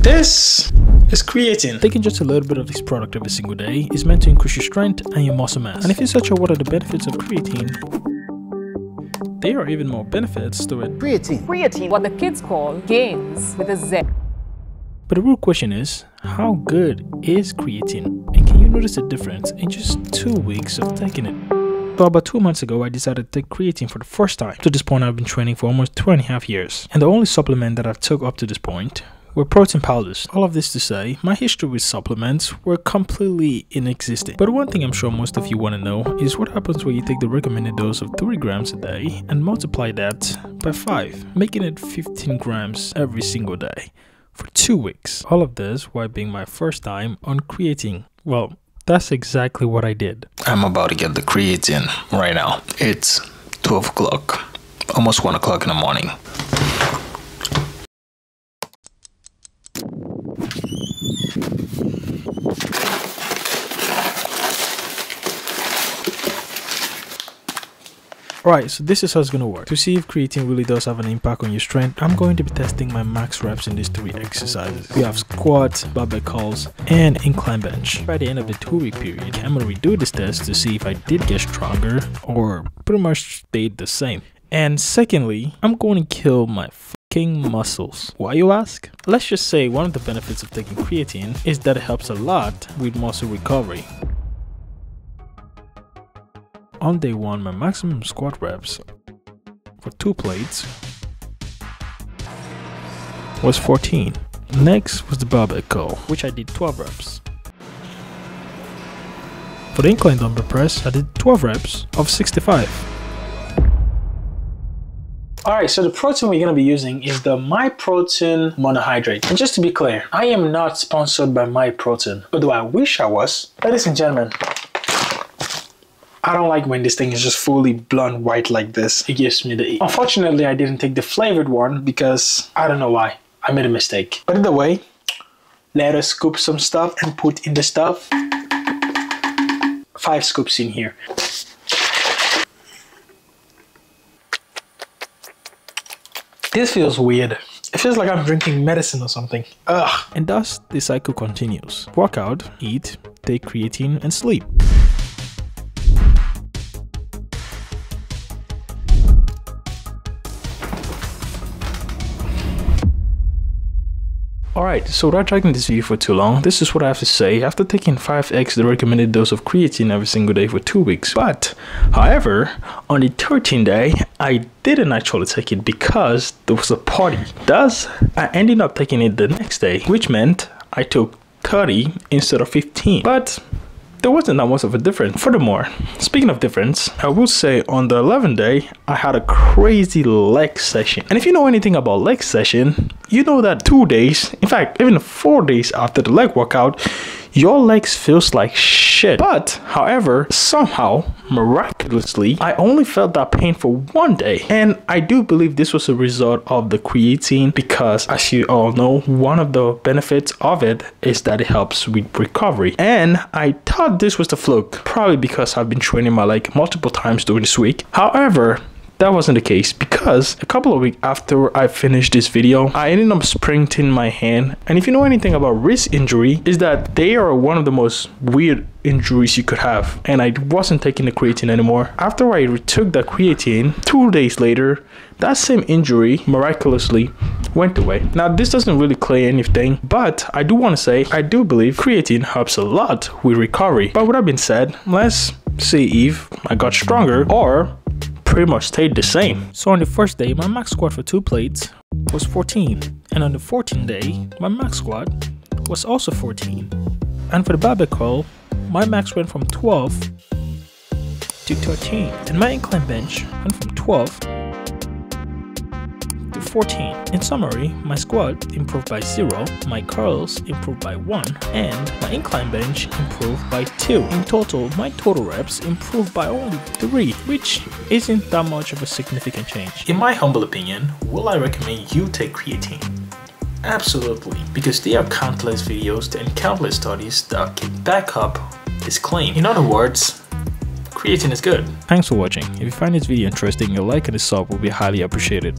This is creatine. Taking just a little bit of this product every single day is meant to increase your strength and your muscle mass. And if you search out what are the benefits of creatine, there are even more benefits to it. Creatine, what the kids call gains with a Z. But the real question is, how good is creatine? And can you notice a difference in just 2 weeks of taking it? So about 2 months ago, I decided to take creatine for the first time. To this point, I've been training for almost 2.5 years. And the only supplement that I've took up to this point were protein powders. All of this to say, my history with supplements were completely inexistent. But one thing I'm sure most of you want to know is what happens when you take the recommended dose of 3 grams a day and multiply that by 5, making it 15 grams every single day for 2 weeks. All of this while being my first time on creatine. Well, that's exactly what I did. I'm about to get the creatine right now. It's 12 o'clock, almost 1 o'clock in the morning. Alright, so this is how it's going to work. To see if creatine really does have an impact on your strength, I'm going to be testing my max reps in these 3 exercises. We have squats, barbell curls, and incline bench. By the end of the 2-week period, I'm going to redo this test to see if I did get stronger or pretty much stayed the same. And secondly, I'm going to kill my fucking muscles. Why, you ask? Let's just say one of the benefits of taking creatine is that it helps a lot with muscle recovery. On day 1, my maximum squat reps for 2 plates was 14. Next was the barbell curl, which I did 12 reps. For the incline dumbbell press, I did 12 reps of 65. Alright, so the protein we're going to be using is the MyProtein monohydrate. And just to be clear, I am not sponsored by MyProtein, although I wish I was. Ladies and gentlemen, I don't like when this thing is just fully blunt white like this. It gives me the ick. Unfortunately, I didn't take the flavored one because I don't know why. I made a mistake. But either way, let us scoop some stuff and put in the stuff. 5 scoops in here. This feels weird. It feels like I'm drinking medicine or something. Ugh. And thus, the cycle continues. Work out, eat, take creatine, and sleep. Alright, so without dragging this video for too long, this is what I have to say after taking 5x the recommended dose of creatine every single day for 2 weeks. But, however, on the 13th day, I didn't actually take it because there was a party. Thus, I ended up taking it the next day, which meant I took 30 instead of 15. But there wasn't that much of a difference. Furthermore, speaking of difference, I will say on the 11th day, I had a crazy leg session. And if you know anything about leg session, you know that 2 days, in fact, even 4 days after the leg workout, your legs feels like shit. But, however, somehow, miraculously, I only felt that pain for 1 day. And I do believe this was a result of the creatine because, as you all know, one of the benefits of it is that it helps with recovery. And I thought this was the fluke, probably because I've been training my leg multiple times during this week. However, that wasn't the case because a couple of weeks after I finished this video, I ended up sprinting my hand. And if you know anything about wrist injury, is that they are one of the most weird injuries you could have. And I wasn't taking the creatine anymore. After I retook the creatine, 2 days later, that same injury miraculously went away. Now, this doesn't really clear anything, but I do want to say I do believe creatine helps a lot with recovery. But with that being said, let's see if I got stronger or pretty much stayed the same. So on the first day, my max squat for 2 plates was 14. And on the 14th day, my max squat was also 14. And for the barbell curl, my max went from 12 to 13. And my incline bench went from 12 to 14. In summary, my squat improved by 0, my curls improved by 1, and my incline bench improved by 2. In total, my total reps improved by only 3, which isn't that much of a significant change. In my humble opinion, will I recommend you take creatine? Absolutely, because there are countless videos and countless studies that can back up this claim. In other words, creatine is good. Thanks for watching. If you find this video interesting, a like and a sub will be highly appreciated.